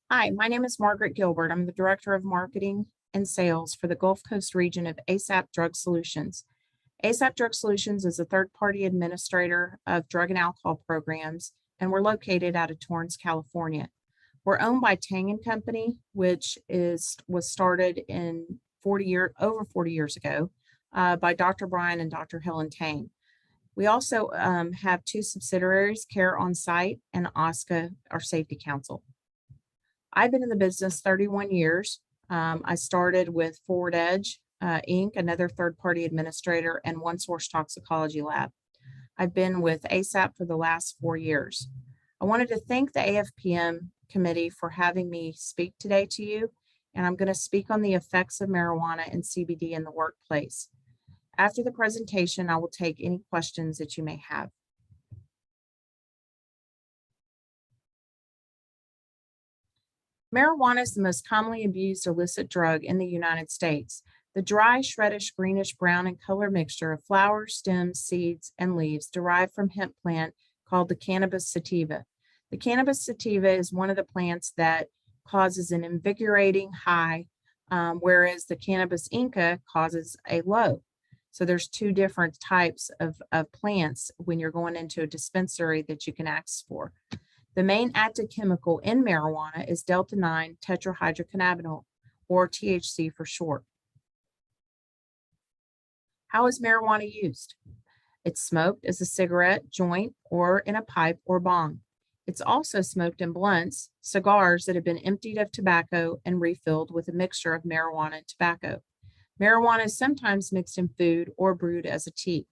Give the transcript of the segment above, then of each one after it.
Hi, my name is Margaret Gilbert. I'm the Director of Marketing and Sales for the Gulf Coast region of ASAP Drug Solutions. ASAP Drug Solutions is a third-party administrator of drug and alcohol programs, and we're located out of Torrance, California. We're owned by Tang and Company, which was started in over 40 years ago by Dr. Brian and Dr. Helen Tang. We also have two subsidiaries, Care On Site and OSCA, our safety council. I've been in the business 31 years. I started with Forward Edge Inc., another third-party administrator, and One Source Toxicology Lab. I've been with ASAP for the last 4 years. I wanted to thank the AFPM committee for having me speak today to you, and I'm going to speak on the effects of marijuana and CBD in the workplace. After the presentation, I will take any questions that you may have. Marijuana is the most commonly abused illicit drug in the United States. The dry, shreddish, greenish, brown, and color mixture of flowers, stems, seeds, and leaves derived from hemp plant called the cannabis sativa. The cannabis sativa is one of the plants that causes an invigorating high, whereas the cannabis indica causes a low. So there's two different types of plants when you're going into a dispensary that you can access for. The main active chemical in marijuana is delta-9 tetrahydrocannabinol, or THC for short. How is marijuana used? It's smoked as a cigarette, joint, or in a pipe or bong. It's also smoked in blunts, cigars that have been emptied of tobacco and refilled with a mixture of marijuana and tobacco. Marijuana is sometimes mixed in food or brewed as a tea.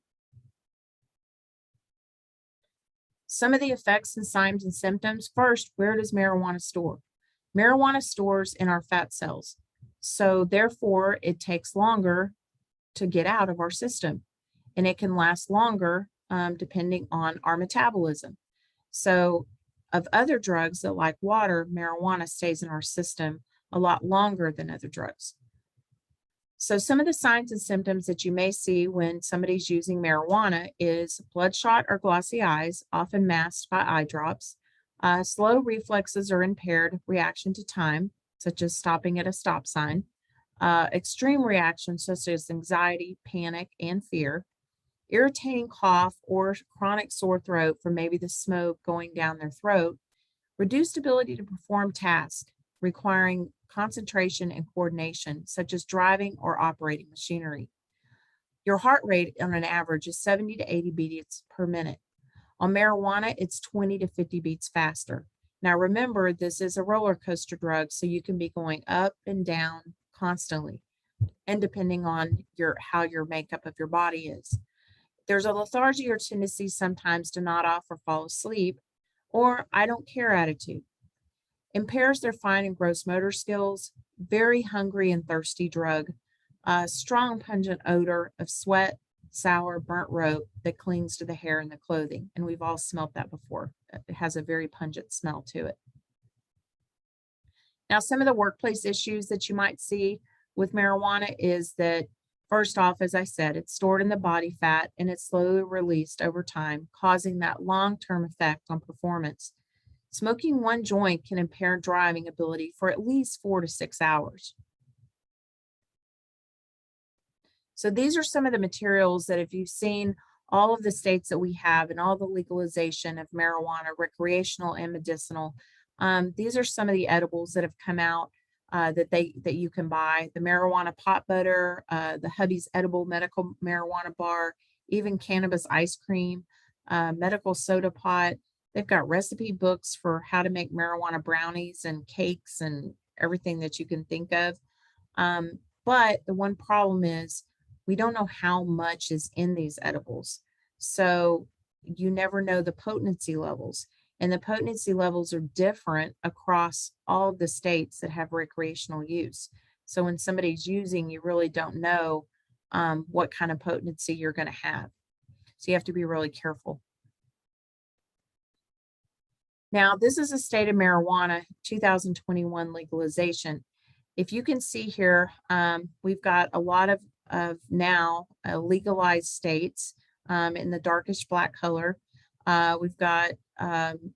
Some of the effects and signs and symptoms. First, where does marijuana store? Marijuana stores in our fat cells. So therefore, it takes longer to get out of our system, and it can last longer depending on our metabolism. So of other drugs that like water, marijuana stays in our system a lot longer than other drugs. So some of the signs and symptoms that you may see when somebody's using marijuana is bloodshot or glossy eyes, often masked by eye drops, slow reflexes or impaired reaction to time, such as stopping at a stop sign, extreme reactions such as anxiety, panic, and fear, irritating cough or chronic sore throat from maybe the smoke going down their throat, reduced ability to perform tasks requiring concentration and coordination, such as driving or operating machinery. Your heart rate on an average is 70 to 80 beats per minute. On marijuana, it's 20 to 50 beats faster. Now remember, this is a roller coaster drug, so you can be going up and down constantly, and depending on how your makeup of your body is. There's a lethargy or tendency sometimes to nod off or fall asleep, or I don't care attitude. Impairs their fine and gross motor skills, very hungry and thirsty drug, strong pungent odor of sweat, sour, burnt rope that clings to the hair and the clothing. And we've all smelt that before. It has a very pungent smell to it. Now, some of the workplace issues that you might see with marijuana is that, first off, as I said, it's stored in the body fat and it's slowly released over time, causing that long-term effect on performance. Smoking one joint can impair driving ability for at least 4 to 6 hours. So these are some of the materials that if you've seen all of the states that we have and all the legalization of marijuana, recreational and medicinal, these are some of the edibles that have come out that you can buy. The marijuana pot butter, the Hubby's edible medical marijuana bar, even cannabis ice cream, medical soda pot. They've got recipe books for how to make marijuana brownies and cakes and everything that you can think of. But the one problem is we don't know how much is in these edibles. So you never know the potency levels. And the potency levels are different across all the states that have recreational use. So when somebody's using, you really don't know what kind of potency you're going to have. So you have to be really careful. Now, this is a state of marijuana 2021 legalization. If you can see here, we've got a lot of now legalized states in the darkish black color. We've got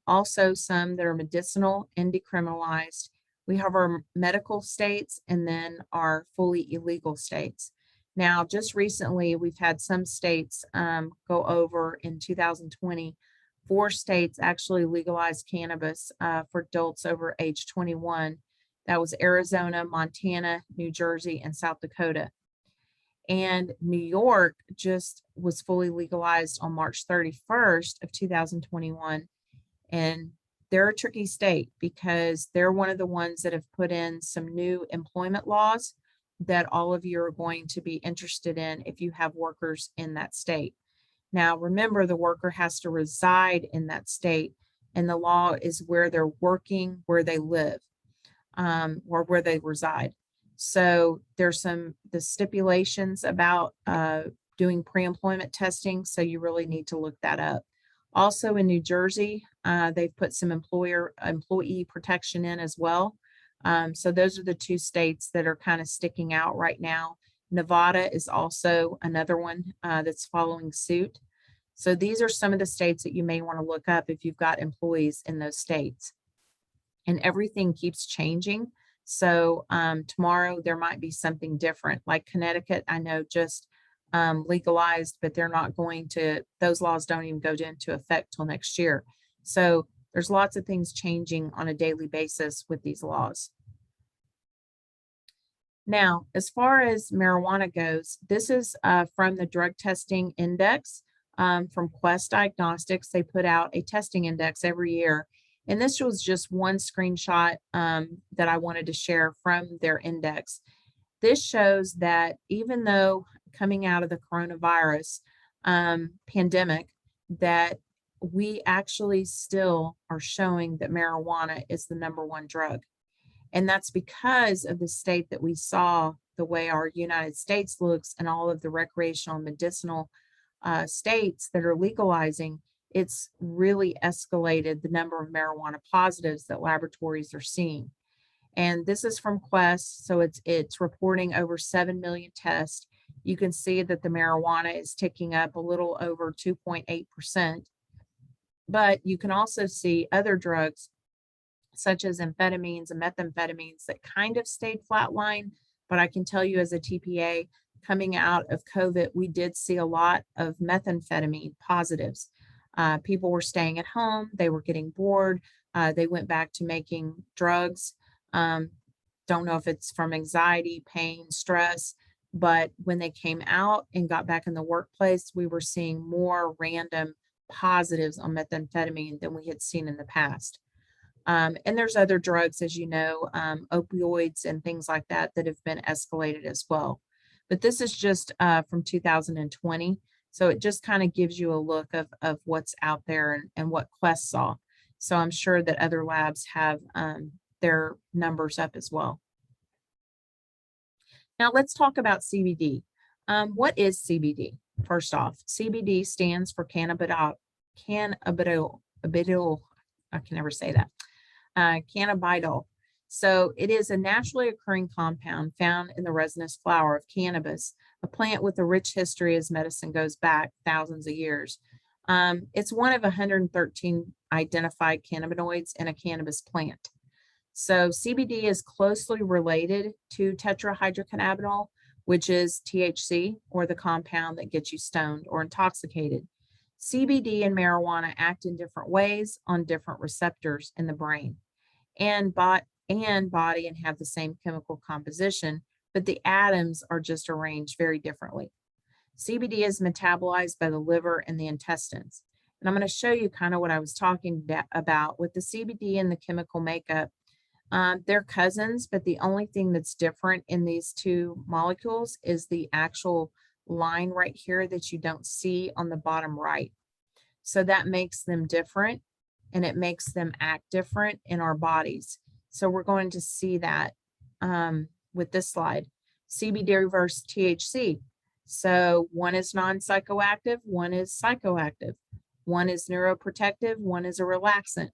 also some that are medicinal and decriminalized. We have our medical states and then our fully illegal states. Now, just recently, we've had some states go over in 2020. 4 states actually legalized cannabis for adults over age 21. That was Arizona, Montana, New Jersey, and South Dakota. And New York just was fully legalized on March 31st of 2021. And they're a tricky state because they're one of the ones that have put in some new employment laws that all of you are going to be interested in if you have workers in that state. Now, remember, the worker has to reside in that state, and the law is where they're working, where they live, or where they reside. So there's the stipulations about doing pre-employment testing, so you really need to look that up. Also in New Jersey, they've put some employee protection in as well. So those are the 2 states that are kind of sticking out right now. Nevada is also another one that's following suit. So these are some of the states that you may want to look up if you've got employees in those states. And everything keeps changing. So tomorrow there might be something different. Like Connecticut, I know just legalized, but they're not going to, those laws don't even go into effect till next year. So there's lots of things changing on a daily basis with these laws. Now, as far as marijuana goes, this is from the drug testing index from Quest Diagnostics. They put out a testing index every year. And this was just one screenshot that I wanted to share from their index. This shows that even though coming out of the coronavirus pandemic, that we actually still are showing that marijuana is the #1 drug. And that's because of the state that we saw, the way our United States looks, and all of the recreational and medicinal states that are legalizing. It's really escalated the number of marijuana positives that laboratories are seeing. And this is from Quest, so it's reporting over 7 million tests. You can see that the marijuana is ticking up a little over 2.8%. But you can also see other drugs such as amphetamines and methamphetamines that kind of stayed flatline. But I can tell you as a TPA, coming out of COVID, we did see a lot of methamphetamine positives. People were staying at home, they were getting bored, they went back to making drugs. Don't know if it's from anxiety, pain, stress, but when they came out and got back in the workplace, we were seeing more random positives on methamphetamine than we had seen in the past. And there's other drugs, as you know, opioids and things like that that have been escalated as well. But this is just from 2020. So it just kind of gives you a look of what's out there and what Quest saw. So I'm sure that other labs have their numbers up as well. Now let's talk about CBD. What is CBD? First off, CBD stands for cannabidiol. I can never say that. Cannabidiol. So it is a naturally occurring compound found in the resinous flower of cannabis, a plant with a rich history as medicine goes back thousands of years. It's one of 113 identified cannabinoids in a cannabis plant. So CBD is closely related to tetrahydrocannabinol, which is THC, or the compound that gets you stoned or intoxicated. CBD and marijuana act in different ways on different receptors in the brain and body and have the same chemical composition, but the atoms are just arranged very differently. CBD is metabolized by the liver and the intestines. And I'm going to show you kind of what I was talking about with the CBD and the chemical makeup. They're cousins, but the only thing that's different in these 2 molecules is the actual line right here that you don't see on the bottom right. So that makes them different, and it makes them act different in our bodies. So we're going to see that with this slide. CBD versus THC. So one is non-psychoactive, one is psychoactive. One is neuroprotective, one is a relaxant.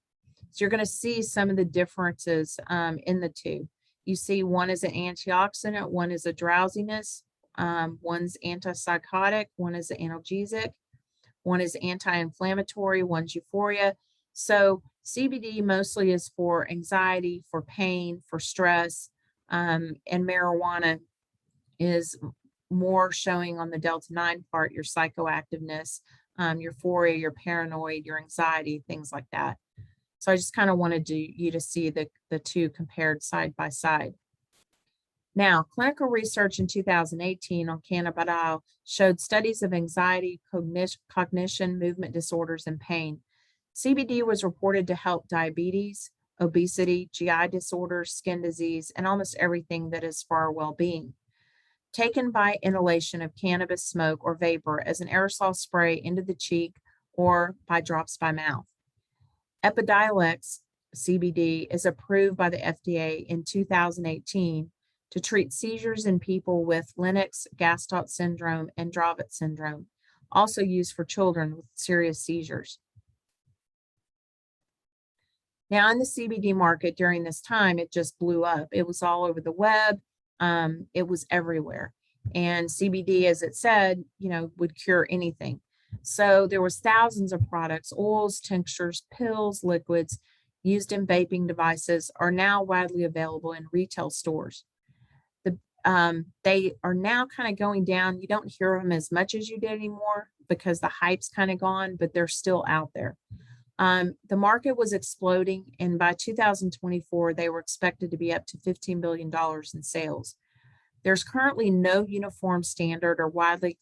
So you're going to see some of the differences in the 2. You see one is an antioxidant, one is a drowsiness, one's antipsychotic, one is an analgesic, one is anti-inflammatory, one's euphoria. So CBD mostly is for anxiety, for pain, for stress, and marijuana is more showing on the Delta 9 part, your psychoactiveness, your euphoria, your paranoid, your anxiety, things like that. So I just kind of wanted you to see the two compared side by side. Now, clinical research in 2018 on cannabidiol showed studies of anxiety, cognition, movement disorders, and pain. CBD was reported to help diabetes, obesity, GI disorders, skin disease, and almost everything that is for our well-being. Taken by inhalation of cannabis smoke or vapor as an aerosol spray into the cheek or by drops by mouth. Epidiolex CBD is approved by the FDA in 2018 to treat seizures in people with Lennox-Gastaut syndrome and Dravet syndrome, also used for children with serious seizures. Now, in the CBD market during this time, it just blew up. It was all over the web. It was everywhere. And CBD, as it said, would cure anything. So there was thousands of products, oils, tinctures, pills, liquids used in vaping devices are now widely available in retail stores. They are now kind of going down. You don't hear them as much as you did anymore because the hype's kind of gone, but they're still out there. The market was exploding, and by 2024, they were expected to be up to $15 billion in sales. There's currently no uniform standard or widely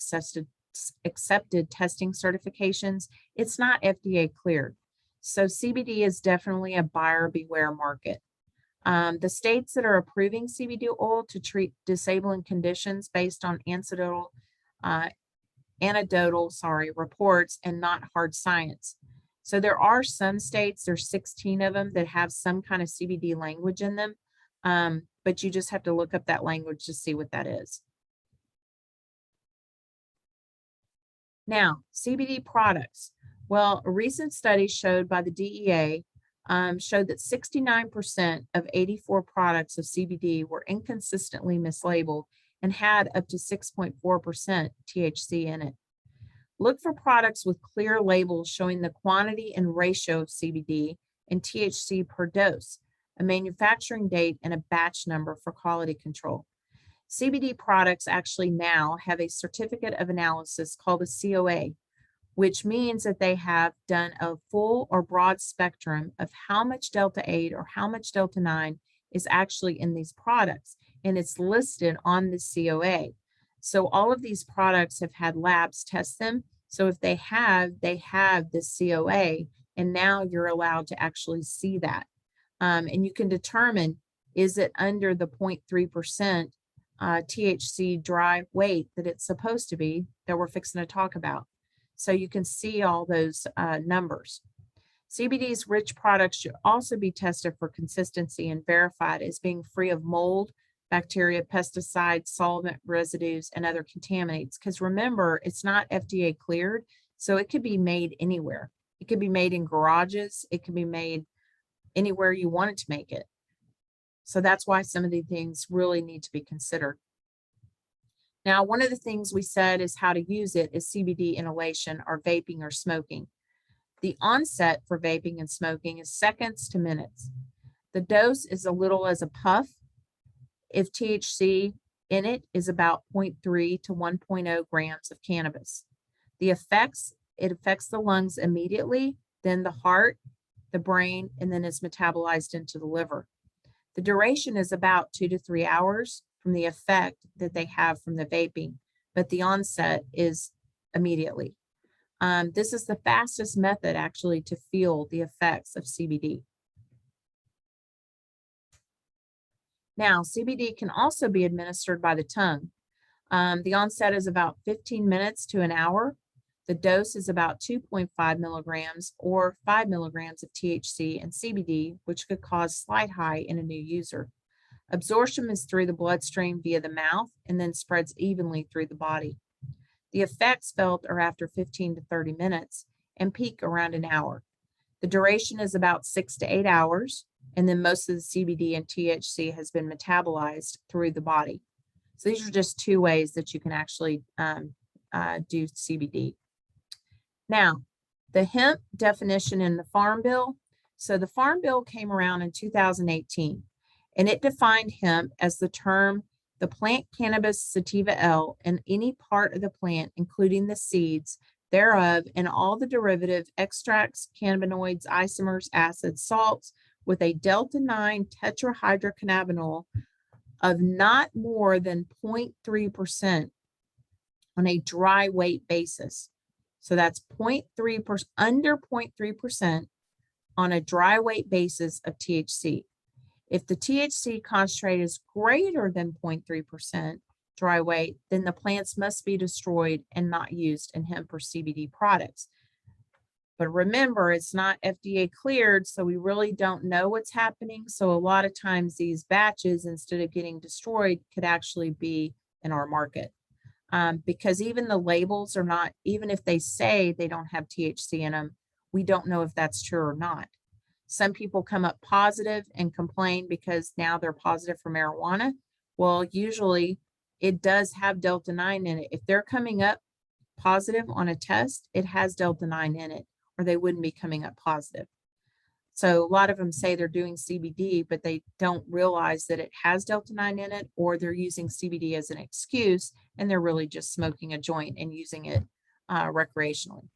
accepted testing certifications. It's not FDA cleared. So CBD is definitely a buyer beware market. The states that are approving CBD oil to treat disabling conditions based on anecdotal reports and not hard science. So there are some states, there's 16 of them that have some kind of CBD language in them, but you just have to look up that language to see what that is. Now, CBD products. Well, a recent study showed by the DEA showed that 69% of 84 products of CBD were inconsistently mislabeled and had up to 6.4% THC in it. Look for products with clear labels showing the quantity and ratio of CBD and THC per dose, a manufacturing date, and a batch number for quality control. CBD products actually now have a certificate of analysis called a COA, which means that they have done a full or broad spectrum of how much Delta 8 or how much Delta 9 is actually in these products, and it's listed on the COA. So all of these products have had labs test them. So if they have the COA, and now you're allowed to actually see that. And you can determine, is it under the 0.3% THC dry weight that it's supposed to be that we're fixing to talk about. So you can see all those numbers. CBD's rich products should also be tested for consistency and verified as being free of mold, bacteria, pesticides, solvent residues, and other contaminants. Because remember, it's not FDA cleared, so it could be made anywhere. It could be made in garages. It can be made anywhere you want it to make it. So that's why some of these things really need to be considered. Now, one of the things we said is how to use it is CBD inhalation or vaping or smoking. The onset for vaping and smoking is seconds to minutes. The dose is as little as a puff if THC in it is about 0.3 to 1.0 grams of cannabis. It affects the lungs immediately, then the heart, the brain, and then it's metabolized into the liver. The duration is about 2 to 3 hours from the effect that they have from the vaping, but the onset is immediately. This is the fastest method actually to feel the effects of CBD. Now, CBD can also be administered by the tongue. The onset is about 15 minutes to an hour. The dose is about 2.5 milligrams or 5 milligrams of THC and CBD, which could cause slight high in a new user. Absorption is through the bloodstream via the mouth and then spreads evenly through the body. The effects felt are after 15 to 30 minutes and peak around an hour. The duration is about 6 to 8 hours, and then most of the CBD and THC has been metabolized through the body. So these are just two ways that you can actually do CBD. Now, the hemp definition in the Farm Bill. So the Farm Bill came around in 2018, and it defined hemp as the term the plant cannabis sativa L and any part of the plant, including the seeds thereof and all the derivative extracts, cannabinoids, isomers, acids, salts, with a delta 9 tetrahydrocannabinol of not more than 0.3% on a dry weight basis. So that's 0.3%, under 0.3% on a dry weight basis of THC. If the THC concentrate is greater than 0.3% dry weight, then the plants must be destroyed and not used in hemp or CBD products. But remember, it's not FDA cleared, so we really don't know what's happening. So a lot of times these batches, instead of getting destroyed, could actually be in our market. Because even the labels are not, even if they say they don't have THC in them, we don't know if that's true or not. Some people come up positive and complain because now they're positive for marijuana. Well, usually it does have delta 9 in it. If they're coming up positive on a test, it has delta 9 in it, or they wouldn't be coming up positive. So a lot of them say they're doing CBD, but they don't realize that it has delta 9 in it, or they're using CBD as an excuse, and they're really just smoking a joint and using it recreationally.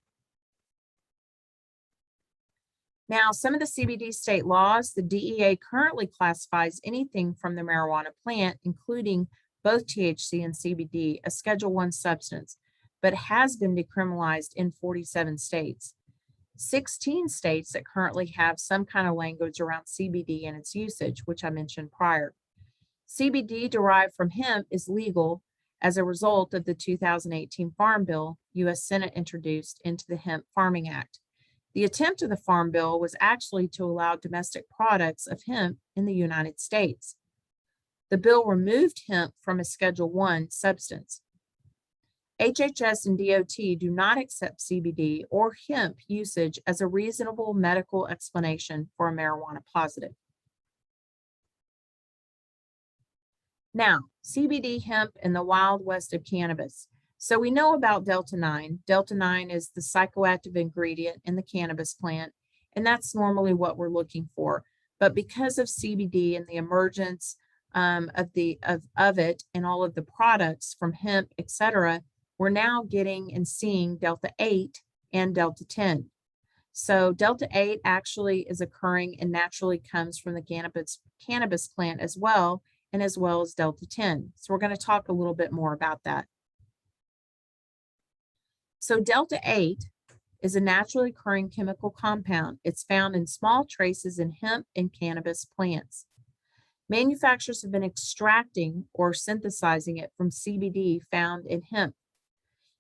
Now, some of the CBD state laws, the DEA currently classifies anything from the marijuana plant, including both THC and CBD, a Schedule I substance, but has been decriminalized in 47 states. 16 states that currently have some kind of language around CBD and its usage, which I mentioned prior. CBD derived from hemp is legal as a result of the 2018 Farm Bill U.S. Senate introduced into the Hemp Farming Act. The attempt of the Farm Bill was actually to allow domestic products of hemp in the United States. The bill removed hemp from a Schedule I substance. HHS and DOT do not accept CBD or hemp usage as a reasonable medical explanation for a marijuana positive. Now, CBD, hemp, and the Wild West of cannabis. So we know about delta 9. Delta 9 is the psychoactive ingredient in the cannabis plant, and that's normally what we're looking for. But because of CBD and the emergence of it and all of the products from hemp, etc., we're now getting and seeing delta 8 and delta 10. So delta 8 actually is occurring and naturally comes from the cannabis plant as well, and as well as delta 10. So we're going to talk a little bit more about that. So delta 8 is a naturally occurring chemical compound. It's found in small traces in hemp and cannabis plants. Manufacturers have been extracting or synthesizing it from CBD found in hemp.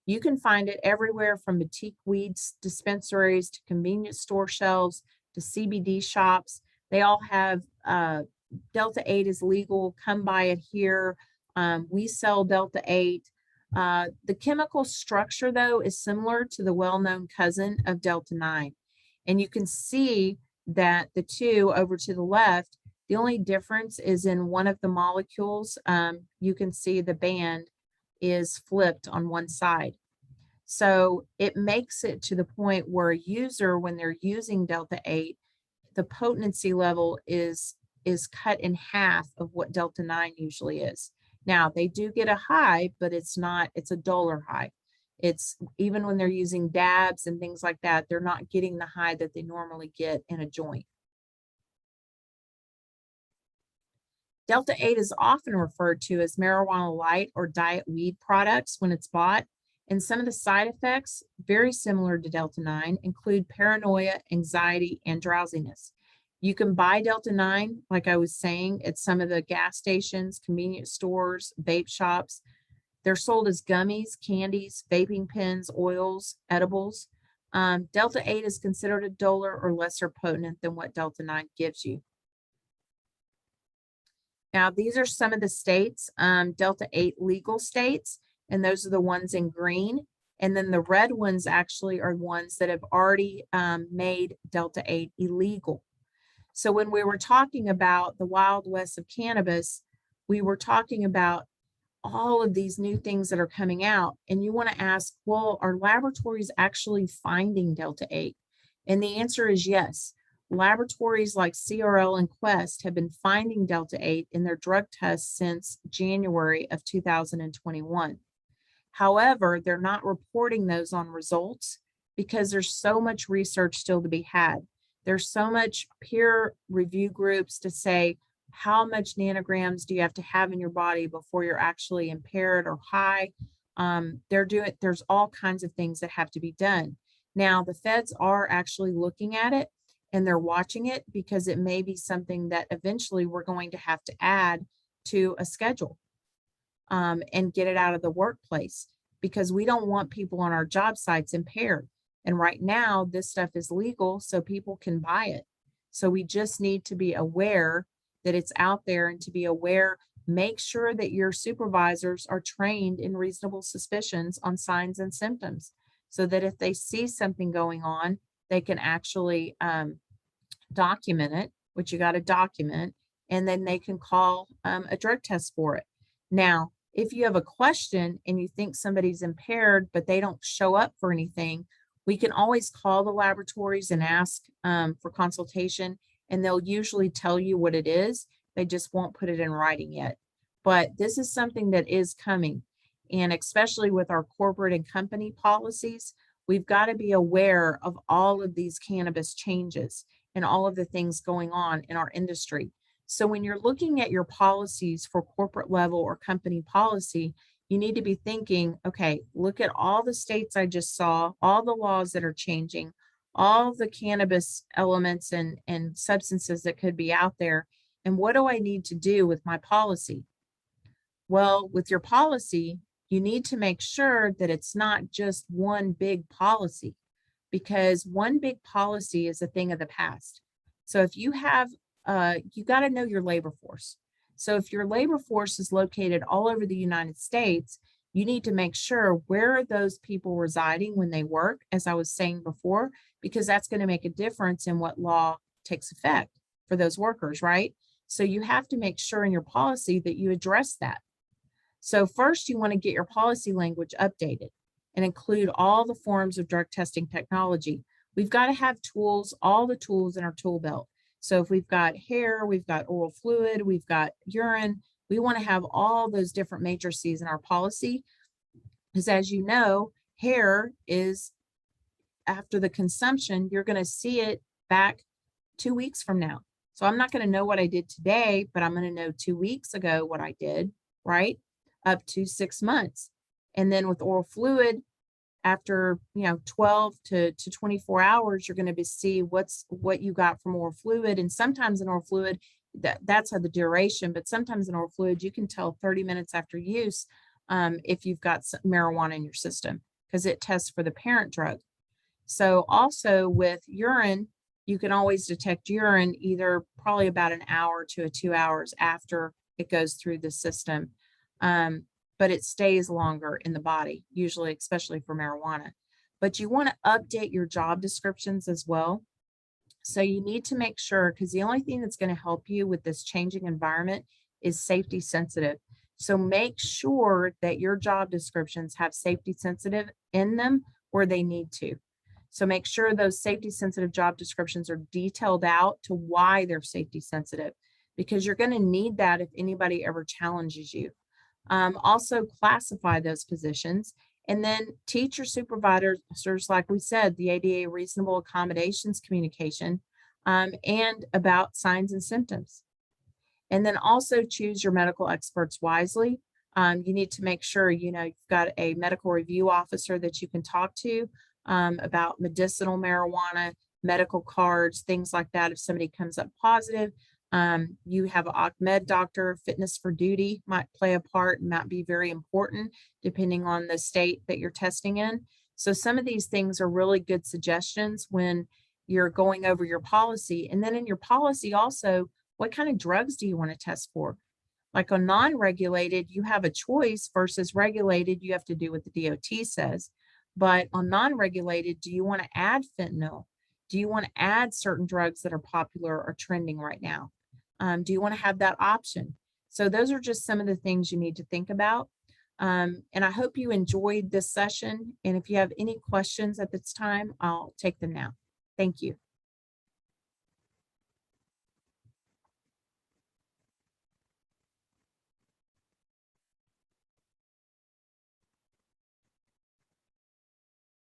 You can find it everywhere from boutique weed dispensaries to convenience store shelves to CBD shops. They all have delta 8 is legal. Come buy it here. We sell delta 8. The chemical structure, though, is similar to the well-known cousin of delta 9. And you can see that the two over to the left, the only difference is in one of the molecules. You can see the band is flipped on one side. So it makes it to the point where a user, when they're using delta 8, the potency level is cut in half of what delta 9 usually is. Now they do get a high, but it's a duller high. It's even when they're using dabs and things like that, they're not getting the high that they normally get in a joint. Delta 8 is often referred to as marijuana light or diet weed products when it's bought, and some of the side effects, very similar to delta 9, include paranoia, anxiety, and drowsiness. You can buy delta 9, like I was saying, at some of the gas stations, convenience stores, vape shops. They're sold as gummies, candies, vaping pens, oils, edibles. Delta 8 is considered a duller or lesser potent than what delta 9 gives you. Now, these are some of the states, delta 8 legal states, and those are the ones in green. And then the red ones actually are ones that have already made delta 8 illegal. So when we were talking about the Wild West of cannabis, we were talking about all of these new things that are coming out. And you want to ask, well, are laboratories actually finding delta 8? And the answer is yes. Laboratories like CRL and Quest have been finding Delta 8 in their drug tests since January of 2021. However, they're not reporting those on results because there's so much research still to be had. There's so much peer review groups to say, how much nanograms do you have to have in your body before you're actually impaired or high? There's all kinds of things that have to be done. Now, the feds are actually looking at it and they're watching it because it may be something that eventually we're going to have to add to a schedule and get it out of the workplace because we don't want people on our job sites impaired. And right now, this stuff is legal, so people can buy it. So we just need to be aware that it's out there and to be aware, make sure that your supervisors are trained in reasonable suspicions on signs and symptoms so that if they see something going on, they can actually document it, which you got to document, and then they can call a drug test for it. Now, if you have a question and you think somebody's impaired, but they don't show up for anything, we can always call the laboratories and ask for consultation, and they'll usually tell you what it is. They just won't put it in writing yet. But this is something that is coming. And especially with our corporate and company policies, we've got to be aware of all of these cannabis changes and all of the things going on in our industry. So when you're looking at your policies for corporate level or company policy, you need to be thinking, okay, look at all the states I just saw, all the laws that are changing, all the cannabis elements and substances that could be out there. And what do I need to do with my policy? Well, with your policy, you need to make sure that it's not just one big policy, because one big policy is a thing of the past. So if you have, you got to know your labor force. So if your labor force is located all over the United States, you need to make sure where are those people residing when they work, as I was saying before, because that's going to make a difference in what law takes effect for those workers, right? So you have to make sure in your policy that you address that. So first, you want to get your policy language updated and include all the forms of drug testing technology. We've got to have tools, all the tools in our tool belt. So if we've got hair, we've got oral fluid, we've got urine, we want to have all those different matrices in our policy. Because as you know, hair is after the consumption, you're going to see it back 2 weeks from now. So I'm not going to know what I did today, but I'm going to know 2 weeks ago what I did, right? Up to 6 months. And then with oral fluid, after 12 to 24 hours, you're going to see what you got from oral fluid. And sometimes in oral fluid, that's how the duration, but sometimes in oral fluid, you can tell 30 minutes after use if you've got marijuana in your system, because it tests for the parent drug. So also with urine, you can always detect urine either probably about an hour to 2 hours after it goes through the system. But it stays longer in the body, usually, especially for marijuana. But you want to update your job descriptions as well. So you need to make sure, because the only thing that's going to help you with this changing environment is safety sensitive. So make sure that your job descriptions have safety sensitive in them where they need to. So make sure those safety sensitive job descriptions are detailed out to why they're safety sensitive, because you're going to need that if anybody ever challenges you. Also classify those positions and then teach your supervisors, like we said, the ADA reasonable accommodations communication and about signs and symptoms. And then also choose your medical experts wisely. You need to make sure, you've got a medical review officer that you can talk to about medicinal marijuana, medical cards, things like that. If somebody comes up positive, you have an OCMED doctor. Fitness for duty might play a part and might be very important depending on the state that you're testing in. So some of these things are really good suggestions when you're going over your policy. And then in your policy also, what kind of drugs do you want to test for? Like on non-regulated, you have a choice versus regulated, you have to do what the DOT says. But on non-regulated, do you want to add fentanyl? Do you want to add certain drugs that are popular or trending right now? Do you want to have that option? So those are just some of the things you need to think about. And I hope you enjoyed this session. And if you have any questions at this time, I'll take them now. Thank you.